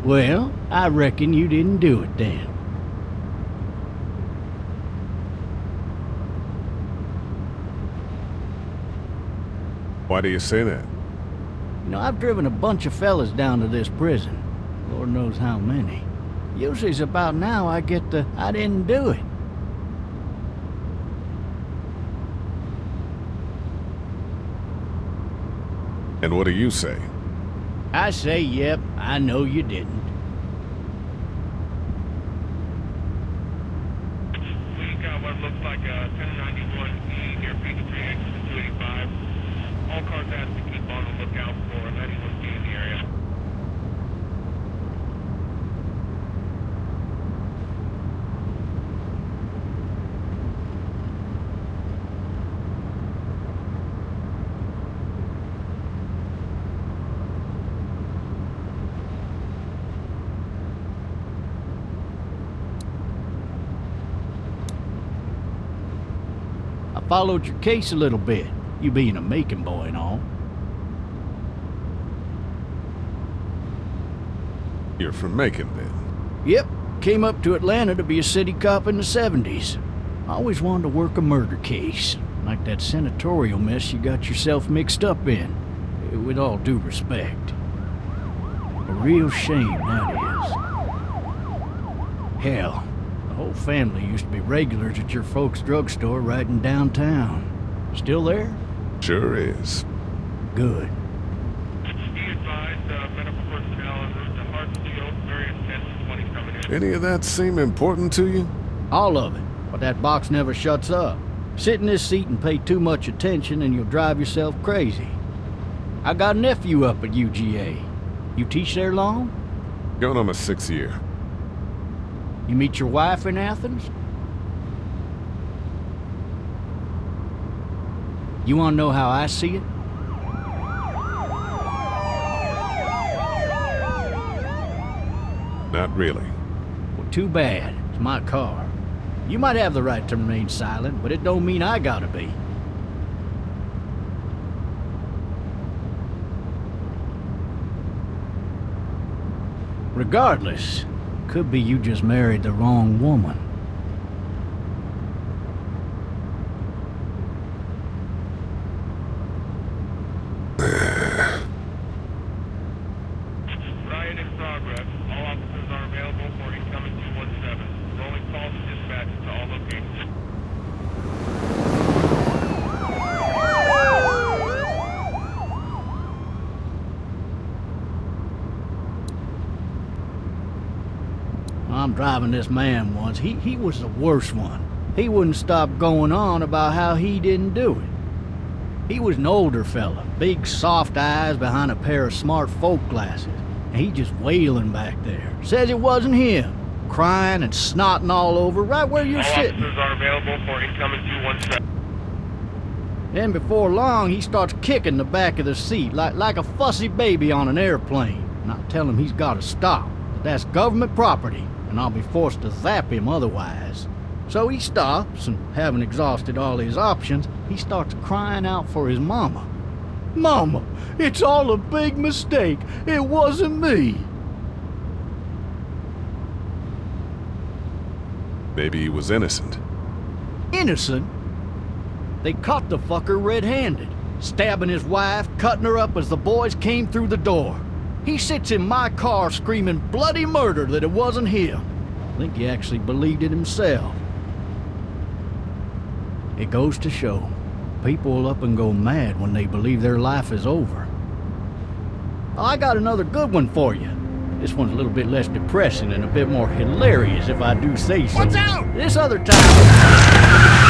Well, I reckon you didn't do it then. Why do you say that? You know, I've driven a bunch of fellas down to this prison. Lord knows how many. Usually it's about now I get the, I didn't do it. And what do you say? I say, yep, I know you didn't. We got what looks like a 1091E near Peachtree, exit 285. All cars asked to keep on the lookout for an 91D in the area. I followed your case a little bit, you being a Macon boy and all. You're from Macon, then? Yep, came up to Atlanta to be a city cop in the 70s. I always wanted to work a murder case, like that senatorial mess you got yourself mixed up in, with all due respect. A real shame, that is. Hell, the whole family used to be regulars at your folks' drugstore right in downtown. Still there? Sure is. Good. Be advised, medical personnel en route to Hartsfield, various 10-20 coming in. Any of that seem important to you? All of it, but that box never shuts up. Sit in this seat and pay too much attention and you'll drive yourself crazy. I got a nephew up at UGA. You teach there long? Going on my 6th year. You meet your wife in Athens? You want to know how I see it? Not really. Well, too bad. It's my car. You might have the right to remain silent, but it don't mean I gotta be. Regardless, could be you just married the wrong woman. Riot in progress. All officers are available for incoming 217. Rolling calls and dispatch to all locations. I'm driving this man once. He was the worst one. He wouldn't stop going on about how he didn't do it. He was an older fella, big soft eyes behind a pair of smart folk glasses, and he just wailing back there. Says it wasn't him, crying and snotting all over right where you're All sitting. officers are available for incoming 217. Then before long, he starts kicking the back of the seat like a fussy baby on an airplane. And I tell him he's got to stop, that that's government property, and I'll be forced to zap him otherwise. So he stops, and having exhausted all his options, he starts crying out for his mama. Mama, it's all a big mistake. It wasn't me. Maybe he was innocent. Innocent? They caught the fucker red-handed, stabbing his wife, cutting her up as the boys came through the door. He sits in my car screaming bloody murder that it wasn't him. I think he actually believed it himself. It goes to show, people will up and go mad when they believe their life is over. I got another good one for you. This one's a little bit less depressing and a bit more hilarious, if I do say so. Watch out! This other time...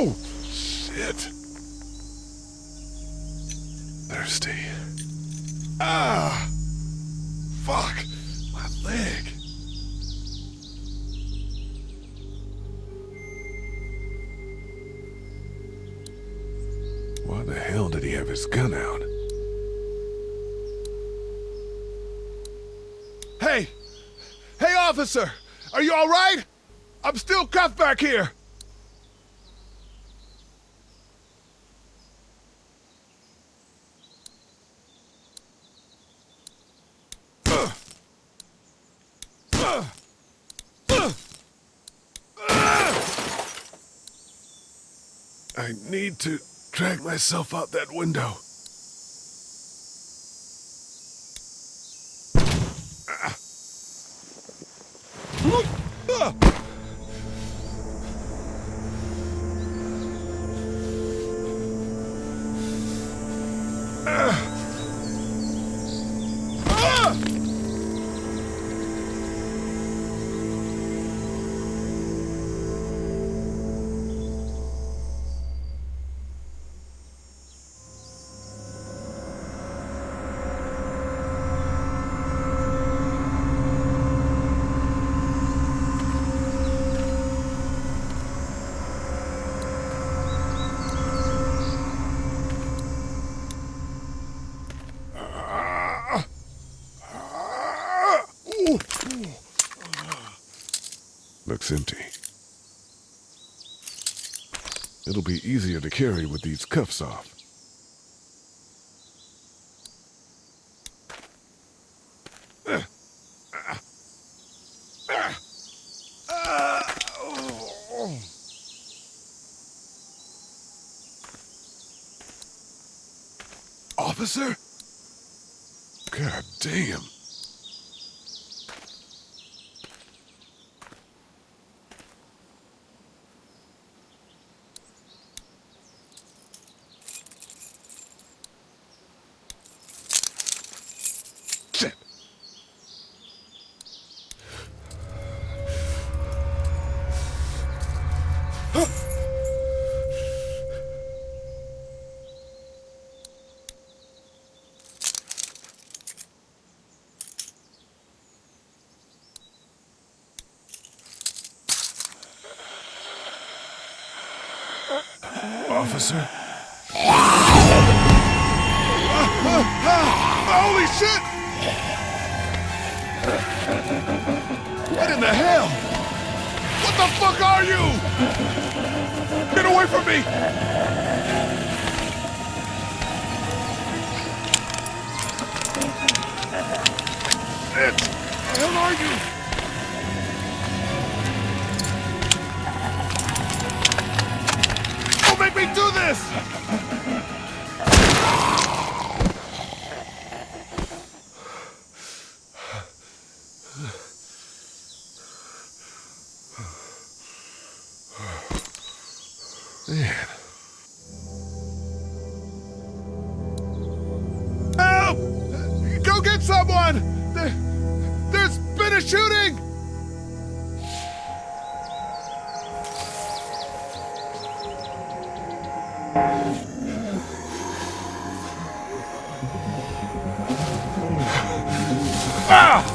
Oh, shit. Thirsty. Ah! Fuck! My leg. Why the hell did he have his gun out? Hey! Hey, officer! Are you all right? I'm still cuffed back here! I need to drag myself out that window. Looks empty. It'll be easier to carry with these cuffs off. Officer? God damn. Shit. Officer? Holy shit! What in the hell? What the fuck are you? Get away from me! Shit! What the hell are you? Don't make me do this! Man. Help! Go get someone! There's been a shooting! Ah!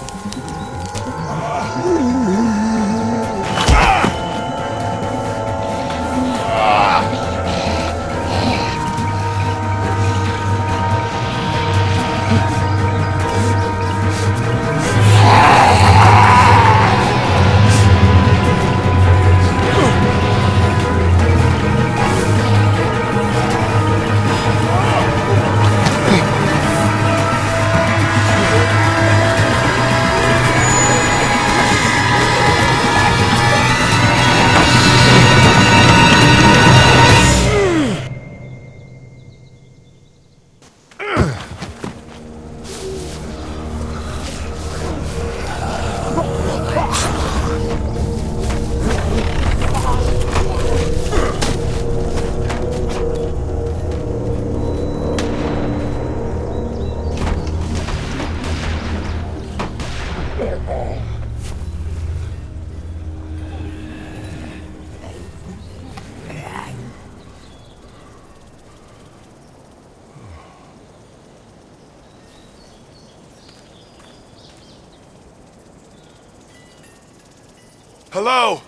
Hello?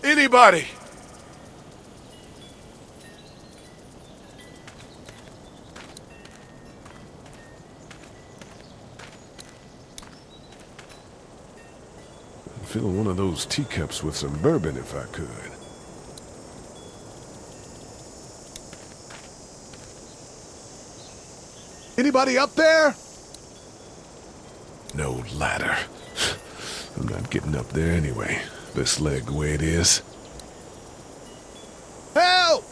Anybody? I'd fill one of those teacups with some bourbon if I could. Anybody up there? No ladder. I'm not getting up there anyway. This leg the way it is. Help!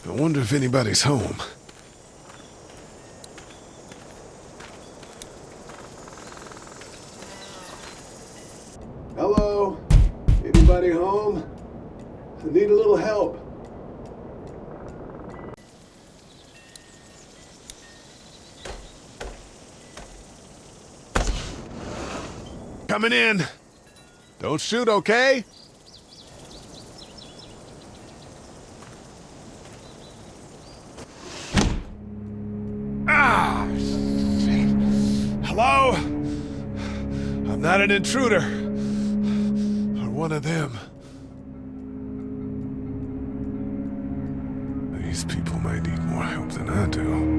I wonder if anybody's home. Hello? Anybody home? I need a little help. Coming in. Don't shoot, okay? Ah, shit. Hello? I'm not an intruder. Or one of them. These people might need more help than I do.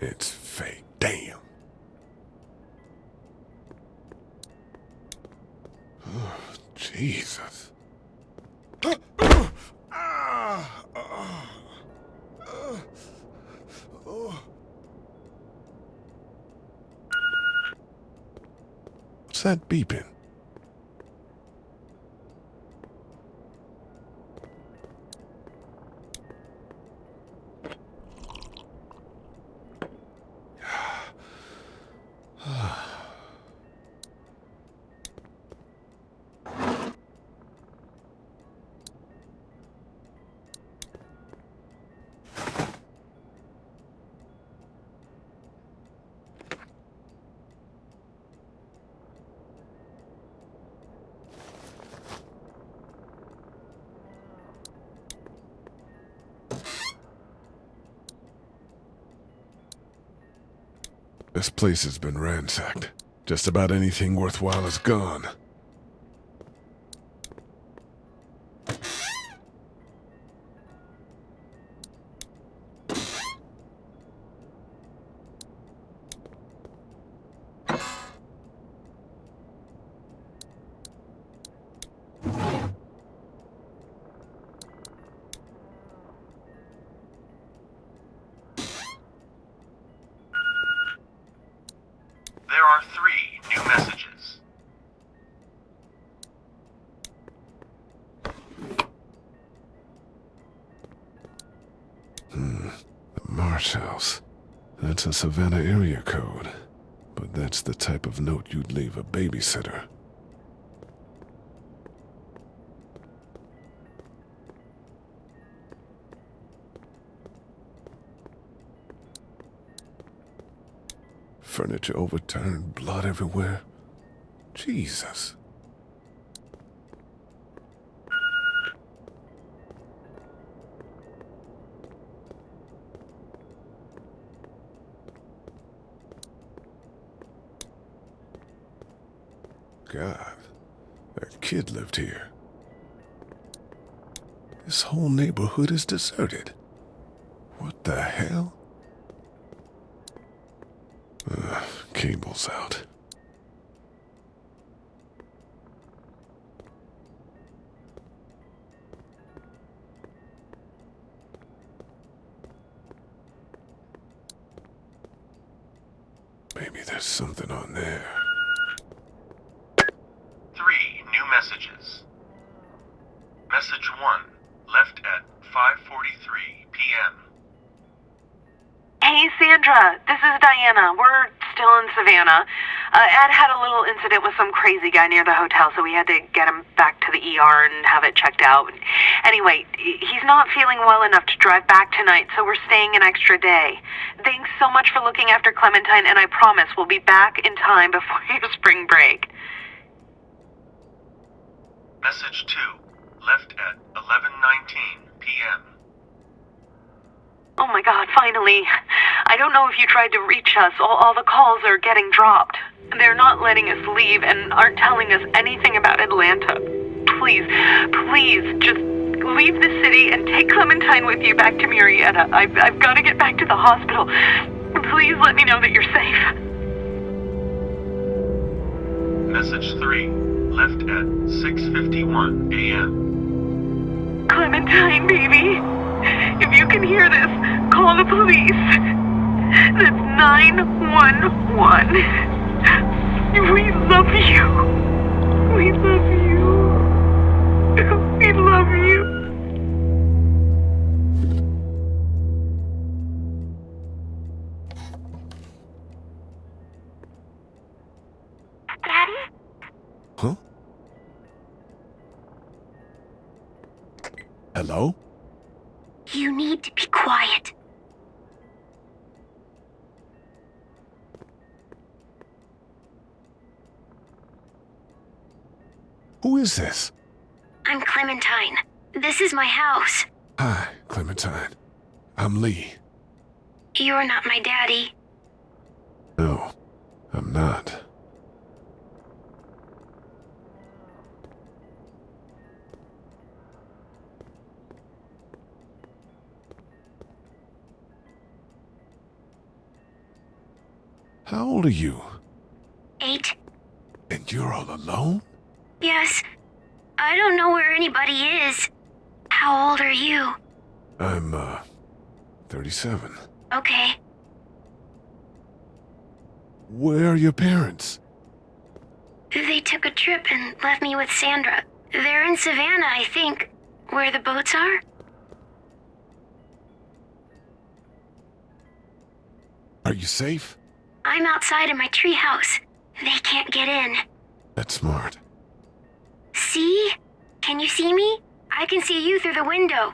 It's fake. Damn. Oh, Jesus. What's that beeping? This place has been ransacked. Just about anything worthwhile is gone. There are 3 new messages. The Marsh House. That's a Savannah area code. But that's the type of note you'd leave a babysitter. Furniture overturned, blood everywhere. Jesus. God, that kid lived here. This whole neighborhood is deserted. What the hell? Cable's out. Maybe there's something on there. 3 new messages. Message 1, left at 5:43 p.m. Hey, Sandra, this is Diana. We're still in Savannah. Ed had a little incident with some crazy guy near the hotel, so we had to get him back to the ER and have it checked out. Anyway, he's not feeling well enough to drive back tonight, so we're staying an extra day. Thanks so much for looking after Clementine, and I promise we'll be back in time before your spring break. Message 2, left at 11:19 p.m. Oh my God, finally. I don't know if you tried to reach us. All the calls are getting dropped. They're not letting us leave and aren't telling us anything about Atlanta. Please, just leave the city and take Clementine with you back to Murrieta. I've got to get back to the hospital. Please let me know that you're safe. Message 3, left at 6:51 a.m. Clementine, baby. If you can hear this, call the police. That's 911. We love you. We love you. We love you. Daddy? Huh? Hello? You need to be quiet. Who is this? I'm Clementine. This is my house. Hi, Clementine. I'm Lee. You're not my daddy. No, I'm not. How old are you? 8. And you're all alone? Yes. I don't know where anybody is. How old are you? I'm, 37. Okay. Where are your parents? They took a trip and left me with Sandra. They're in Savannah, I think. Where the boats are? Are you safe? I'm outside in my treehouse. They can't get in. That's smart. See? Can you see me? I can see you through the window.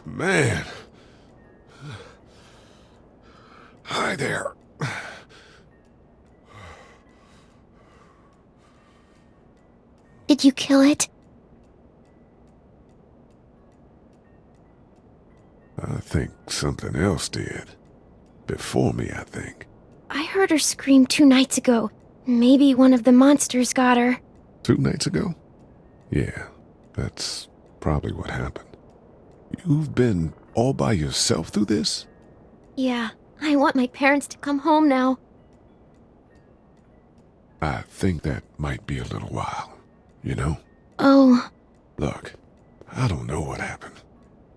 Man. Hi there. Did you kill it? I think something else did. Before me, I think. I heard her scream 2 nights ago. Maybe one of the monsters got her. 2 nights ago? Yeah, that's probably what happened. You've been all by yourself through this? Yeah, I want my parents to come home now. I think that might be a little while, you know? Oh. Look, I don't know what happened,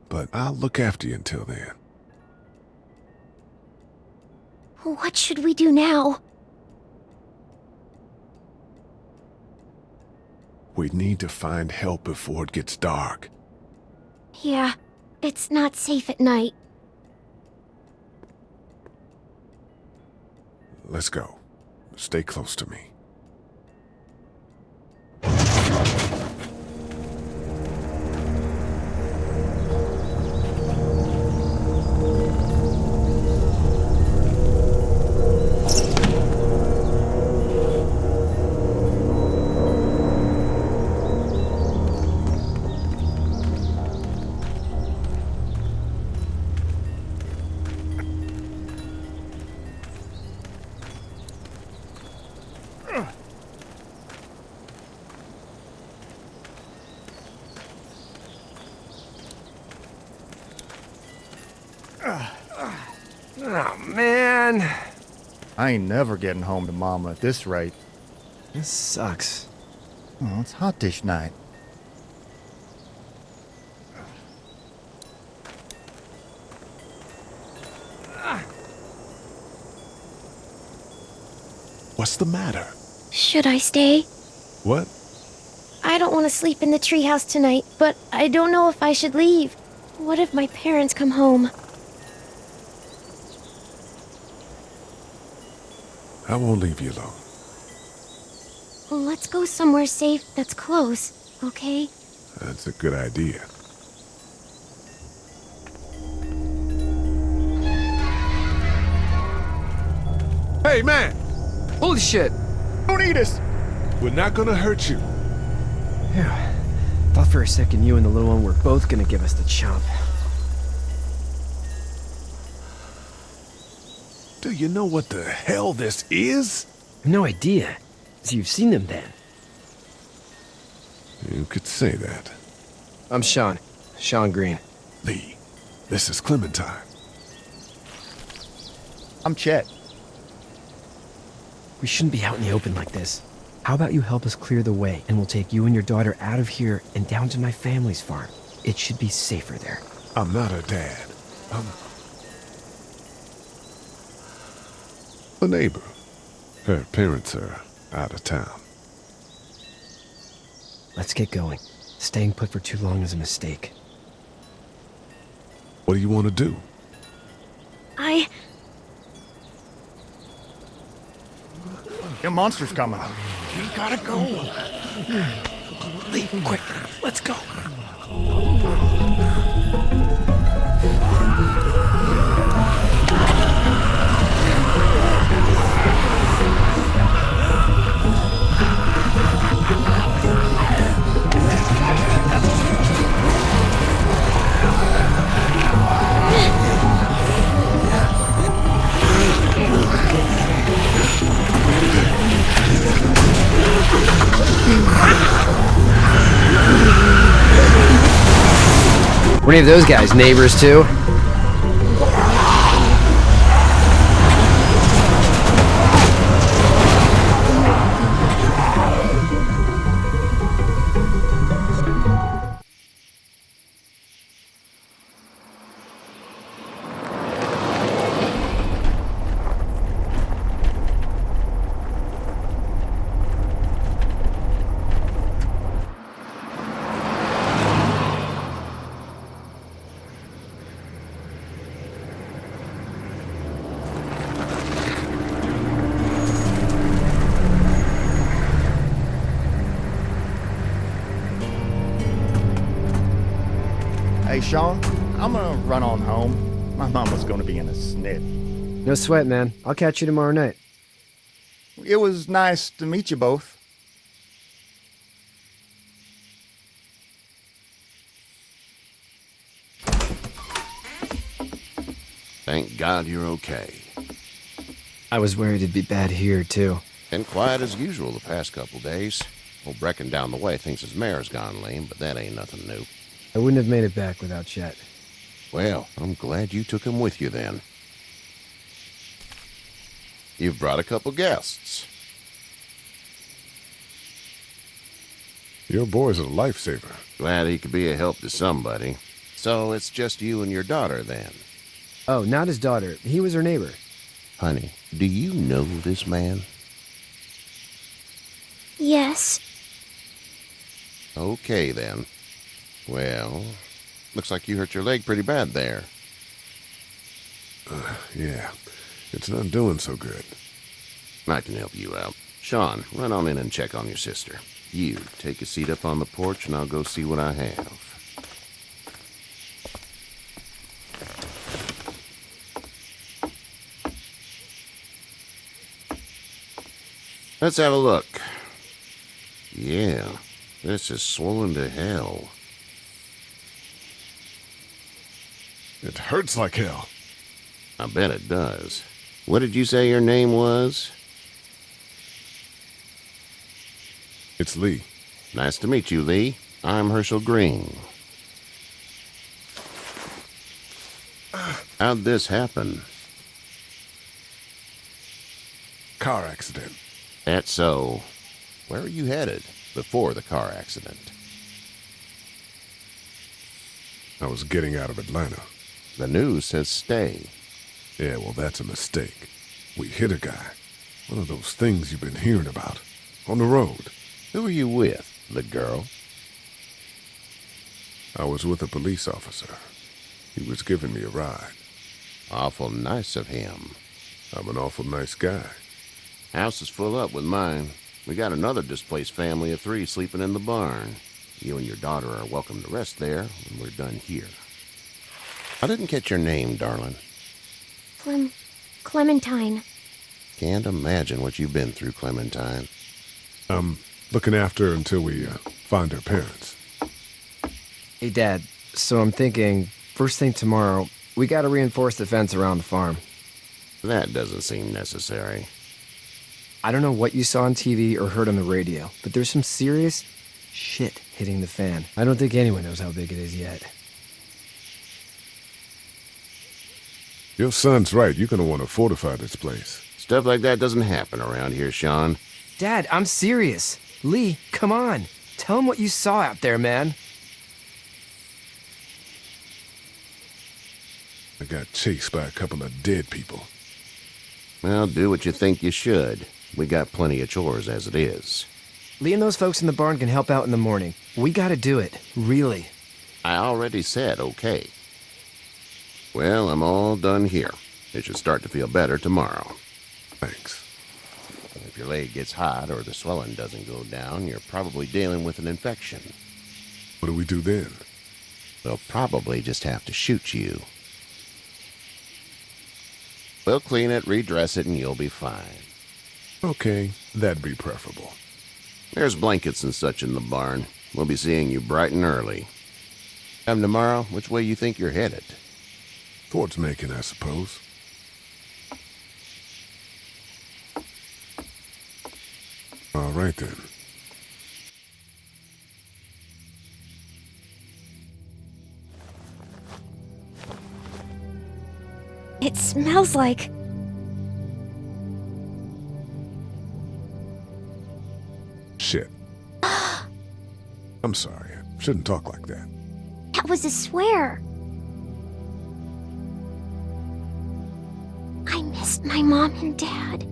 but I'll look after you until then. What should we do now? We need to find help before it gets dark. Yeah, it's not safe at night. Let's go. Stay close to me. man. I ain't never getting home to Mama at this rate. This sucks. Oh, it's hot dish night. What's the matter? Should I stay? What? I don't want to sleep in the treehouse tonight, but I don't know if I should leave. What if my parents come home? I won't leave you alone. Let's go somewhere safe that's close, okay? That's a good idea. Hey, man! Holy shit. Don't eat us! We're not gonna hurt you. Yeah. Thought for a second you and the little one were both gonna give us the chomp. Do you know what the hell this is? No idea. So you've seen them then? You could say that. I'm Sean. Sean Green. Lee, this is Clementine. I'm Chet. We shouldn't be out in the open like this. How about you help us clear the way, and we'll take you and your daughter out of here and down to my family's farm. It should be safer there. I'm not her dad. I'm a neighbor. Her parents are out of town. Let's get going. Staying put for too long is a mistake. What do you want to do? The monster's coming. We gotta go. Lee, quick, let's go. Were any of those guys neighbors too? Hey, Sean, I'm gonna run on home. My mama's gonna be in a snit. No sweat, man. I'll catch you tomorrow night. It was nice to meet you both. Thank God you're okay. I was worried it'd be bad here, too. Been quiet as usual the past couple days. Old Brecken down the way thinks his mare's gone lame, but that ain't nothing new. I wouldn't have made it back without Chet. Well, I'm glad you took him with you then. You've brought a couple guests. Your boy's a lifesaver. Glad he could be a help to somebody. So it's just you and your daughter then? Oh, not his daughter. He was her neighbor. Honey, do you know this man? Yes. Okay then. Well, looks like you hurt your leg pretty bad there. Yeah, it's not doing so good. I can help you out. Sean, run on in and check on your sister. You, take a seat up on the porch and I'll go see what I have. Let's have a look. Yeah, this is swollen to hell. It hurts like hell. I bet it does. What did you say your name was? It's Lee. Nice to meet you, Lee. I'm Herschel Green. How'd this happen? Car accident. That's so. Where are you headed before the car accident? I was getting out of Atlanta. The news says stay. Yeah, well, that's a mistake. We hit a guy. One of those things you've been hearing about. On the road. Who are you with? The girl? I was with a police officer. He was giving me a ride. Awful nice of him. I'm an awful nice guy. House is full up with mine. We got another displaced family of 3 sleeping in the barn. You and your daughter are welcome to rest there when we're done here. I didn't catch your name, darling. Clementine. Can't imagine what you've been through, Clementine. I'm looking after her until we find her parents. Hey, Dad, so I'm thinking, first thing tomorrow, we gotta reinforce the fence around the farm. That doesn't seem necessary. I don't know what you saw on TV or heard on the radio, but there's some serious shit hitting the fan. I don't think anyone knows how big it is yet. Your son's right. You're gonna want to fortify this place. Stuff like that doesn't happen around here, Sean. Dad, I'm serious. Lee, come on. Tell him what you saw out there, man. I got chased by a couple of dead people. Well, do what you think you should. We got plenty of chores as it is. Lee and those folks in the barn can help out in the morning. We gotta do it. Really. I already said okay. Well, I'm all done here. It should start to feel better tomorrow. Thanks. If your leg gets hot or the swelling doesn't go down, you're probably dealing with an infection. What do we do then? They'll probably just have to shoot you. We'll clean it, redress it, and you'll be fine. Okay, that'd be preferable. There's blankets and such in the barn. We'll be seeing you bright and early. Come tomorrow, which way you think you're headed? Towards Macon, I suppose. All right, then. It smells like... Shit. I'm sorry. I shouldn't talk like that. That was a swear. I missed my mom and dad.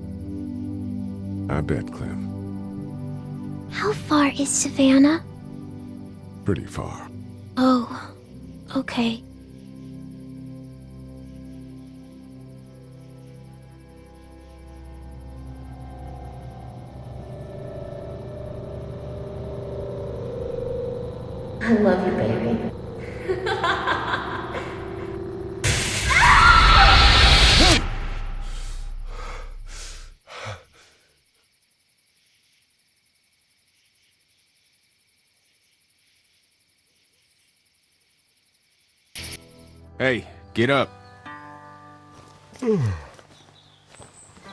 I bet, Clem. How far is Savannah? Pretty far. Oh, okay. I love you, baby. Hey, get up.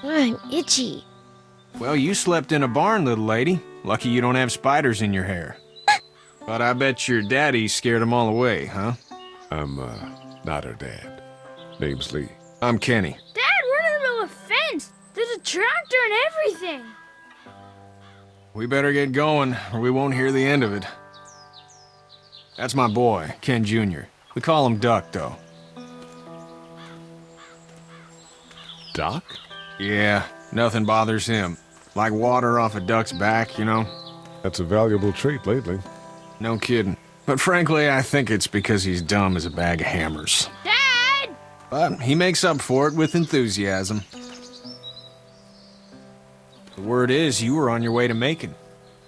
I'm itchy. Well, you slept in a barn, little lady. Lucky you don't have spiders in your hair. But I bet your daddy scared them all away, huh? I'm, not her dad. Name's Lee. I'm Kenny. Dad, we're in the middle of a fence. There's a tractor and everything. We better get going, or we won't hear the end of it. That's my boy, Ken Jr. We call him Duck, though. Doc? Yeah, nothing bothers him. Like water off a duck's back, you know? That's a valuable trait lately. No kidding. But frankly, I think it's because he's dumb as a bag of hammers. Dad! But he makes up for it with enthusiasm. The word is you were on your way to Macon.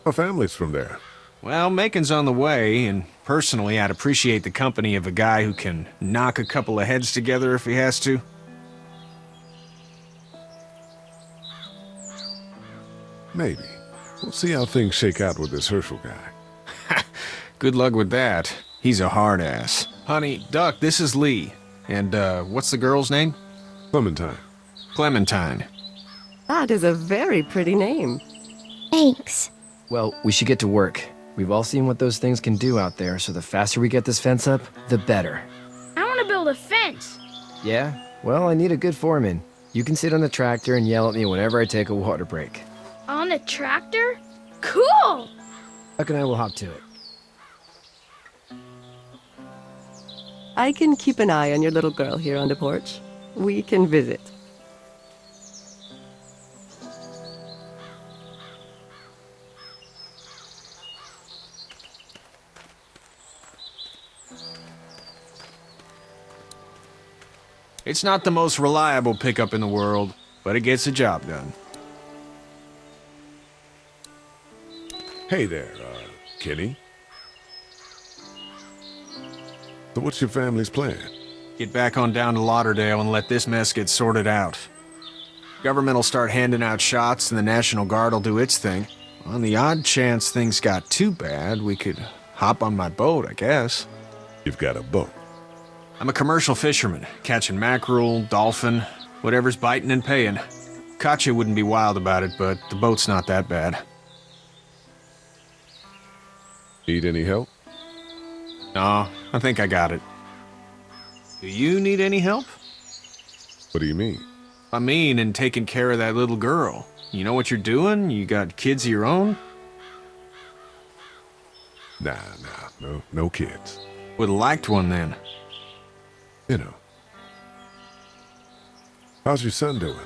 Our family's from there. Well, Macon's on the way, and personally, I'd appreciate the company of a guy who can knock a couple of heads together if he has to. Maybe. We'll see how things shake out with this Herschel guy. Good luck with that. He's a hard ass. Honey, Duck, this is Lee. And, what's the girl's name? Clementine. Clementine. That is a very pretty name. Thanks. Well, we should get to work. We've all seen what those things can do out there, so the faster we get this fence up, the better. I want to build a fence. Yeah? Well, I need a good foreman. You can sit on the tractor and yell at me whenever I take a water break. On a tractor? Cool! Huck and I will hop to it. I can keep an eye on your little girl here on the porch. We can visit. It's not the most reliable pickup in the world, but it gets the job done. Hey there, Kenny. So what's your family's plan? Get back on down to Lauderdale and let this mess get sorted out. Government will start handing out shots and the National Guard will do its thing. On the odd chance things got too bad, we could hop on my boat, I guess. You've got a boat. I'm a commercial fisherman, catching mackerel, dolphin, whatever's biting and paying. Katya wouldn't be wild about it, but the boat's not that bad. Need any help? No, I think I got it. Do you need any help? What do you mean? I mean, in taking care of that little girl. You know what you're doing? You got kids of your own? Nah, no kids. Would've liked one then. You know. How's your son doing?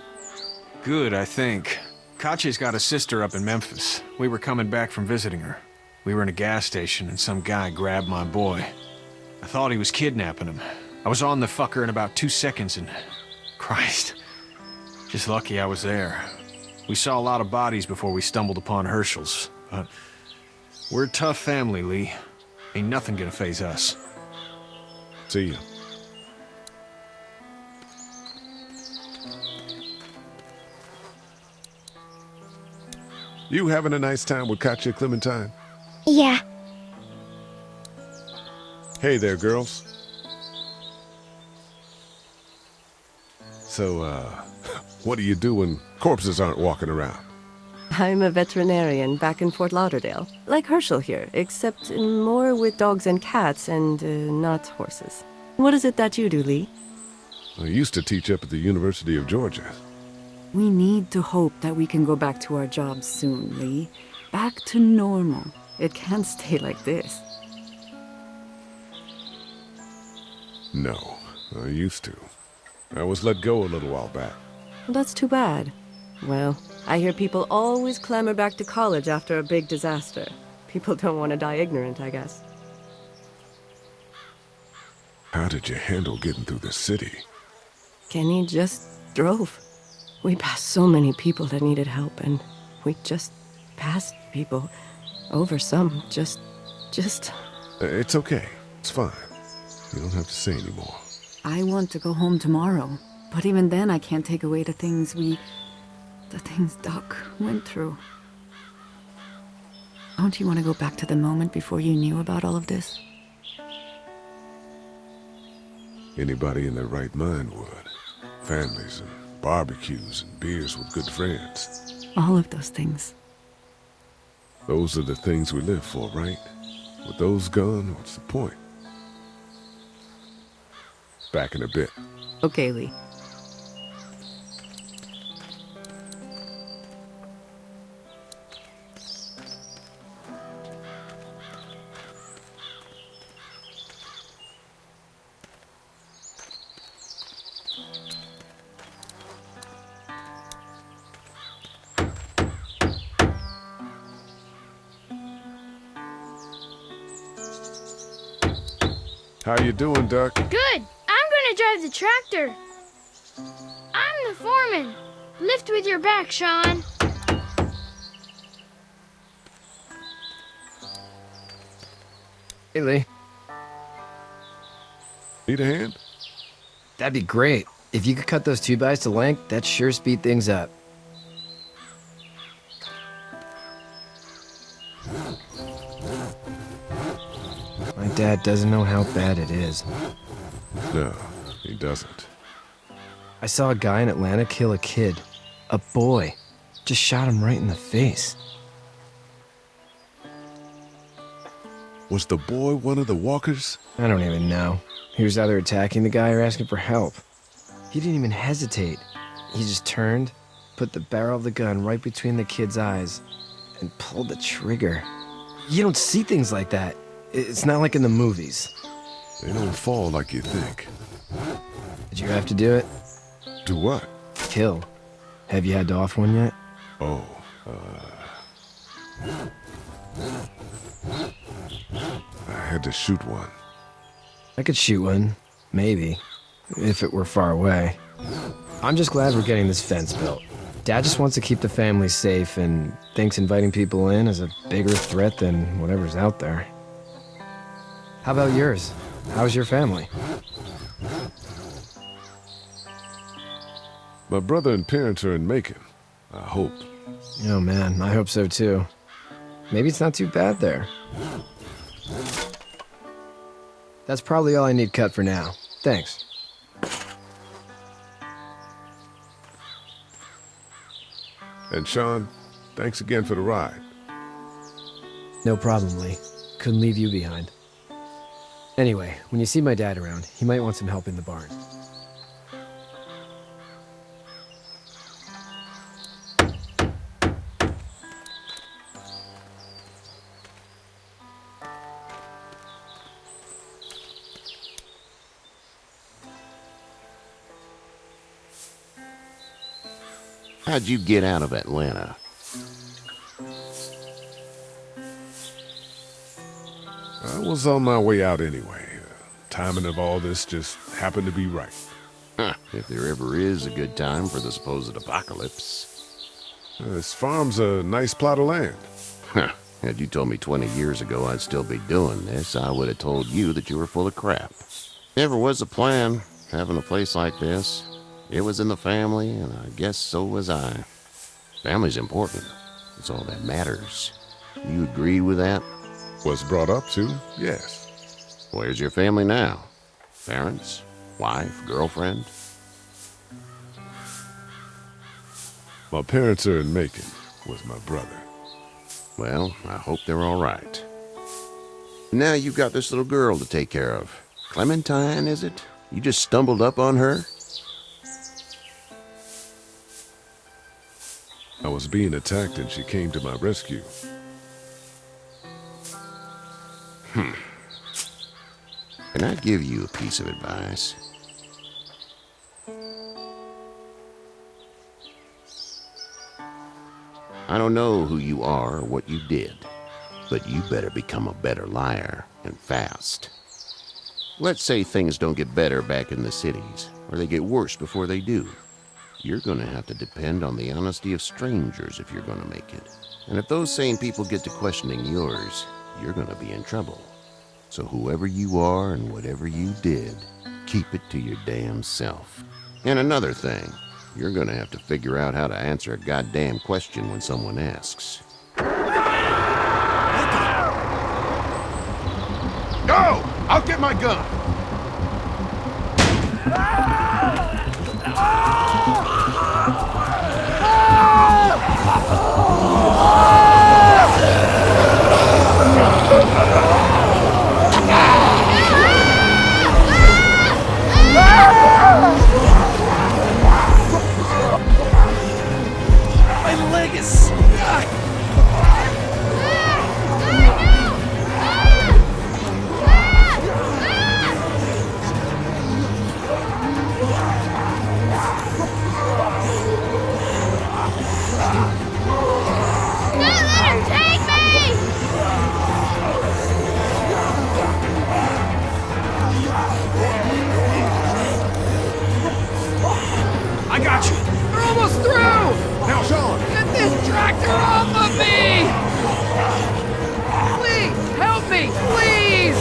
Good, I think. Katya's got a sister up in Memphis. We were coming back from visiting her. We were in a gas station and some guy grabbed my boy. I thought he was kidnapping him. I was on the fucker in about 2 seconds and... Christ. Just lucky I was there. We saw a lot of bodies before we stumbled upon Herschel's, but... We're a tough family, Lee. Ain't nothing gonna faze us. See you. You having a nice time with Katya, Clementine? Yeah. Hey there, girls. So, what do you do when corpses aren't walking around? I'm a veterinarian back in Fort Lauderdale, like Herschel here, except more with dogs and cats and not horses. What is it that you do, Lee? I used to teach up at the University of Georgia. We need to hope that we can go back to our jobs soon, Lee. Back to normal. It can't stay like this. No, I used to. I was let go a little while back. Well, that's too bad. Well, I hear people always clamor back to college after a big disaster. People don't want to die ignorant, I guess. How did you handle getting through the city? Kenny just drove. We passed so many people that needed help, and we just passed people. Over some, just... It's okay. It's fine. You don't have to say anymore. I want to go home tomorrow, but even then I can't take away the things Doc went through. Don't you want to go back to the moment before you knew about all of this? Anybody in their right mind would. Families and barbecues and beers with good friends. All of those things. Those are the things we live for, right? With those gone, what's the point? Back in a bit. Okay, Lee. How you doing, Duck? Good. I'm gonna drive the tractor. I'm the foreman. Lift with your back, Sean. Hey, Lee. Need a hand? That'd be great. If you could cut those 2x to length, that'd sure speed things up. My dad doesn't know how bad it is. No, he doesn't. I saw a guy in Atlanta kill a kid. A boy. Just shot him right in the face. Was the boy one of the walkers? I don't even know. He was either attacking the guy or asking for help. He didn't even hesitate. He just turned, put the barrel of the gun right between the kid's eyes, and pulled the trigger. You don't see things like that. It's not like in the movies. They don't fall like you think. Did you have to do it? Do what? Kill. Have you had to off one yet? Oh, I had to shoot one. I could shoot one. Maybe. If it were far away. I'm just glad we're getting this fence built. Dad just wants to keep the family safe and thinks inviting people in is a bigger threat than whatever's out there. How about yours? How's your family? My brother and parents are in Macon. I hope. Oh man, I hope so too. Maybe it's not too bad there. That's probably all I need cut for now. Thanks. And Sean, thanks again for the ride. No problem, Lee. Couldn't leave you behind. Anyway, when you see my dad around, he might want some help in the barn. How'd you get out of Atlanta? I was on my way out anyway. Timing of all this just happened to be right. Huh, if there ever is a good time for the supposed apocalypse. This farm's a nice plot of land. Huh, had you told me 20 years ago I'd still be doing this, I would have told you that you were full of crap. Never was a plan, having a place like this. It was in the family, and I guess so was I. Family's important. It's all that matters. You agree with that? Was brought up to, yes. Where's your family now? Parents? Wife? Girlfriend? My parents are in Macon with my brother. Well, I hope they're all right. Now you've got this little girl to take care of. Clementine, is it? You just stumbled up on her? I was being attacked and she came to my rescue. Can I give you a piece of advice? I don't know who you are or what you did, but you better become a better liar, and fast. Let's say things don't get better back in the cities, or they get worse before they do. You're gonna have to depend on the honesty of strangers if you're gonna make it. And if those same people get to questioning yours, you're gonna be in trouble. So whoever you are and whatever you did, keep it to your damn self. And another thing, you're gonna have to figure out how to answer a goddamn question when someone asks. Go! I'll get my gun! My leg is stuck! I got you! We're almost through! Now, Sean! Get this tractor off of me! Please, help me, please!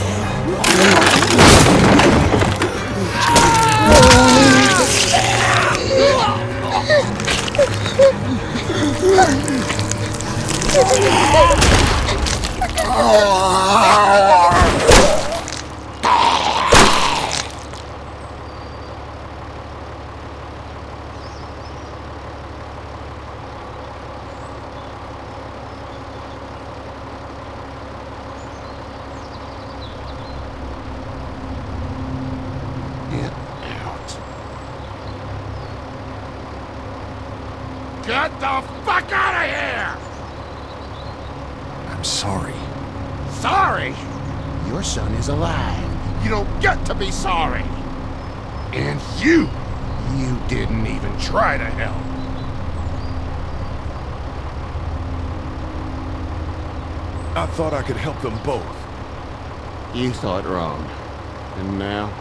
Get out. Get the fuck out of here! I'm sorry. Sorry? Your son is alive. You don't get to be sorry. And you didn't even try to help. I thought I could help them both. You thought wrong. And now?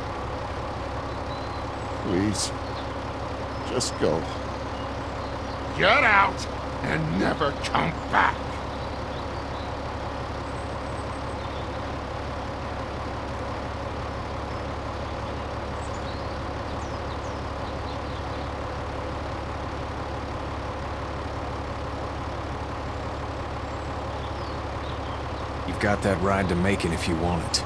Please, just go. Get out and never come back. You've got that ride to Macon if you want it.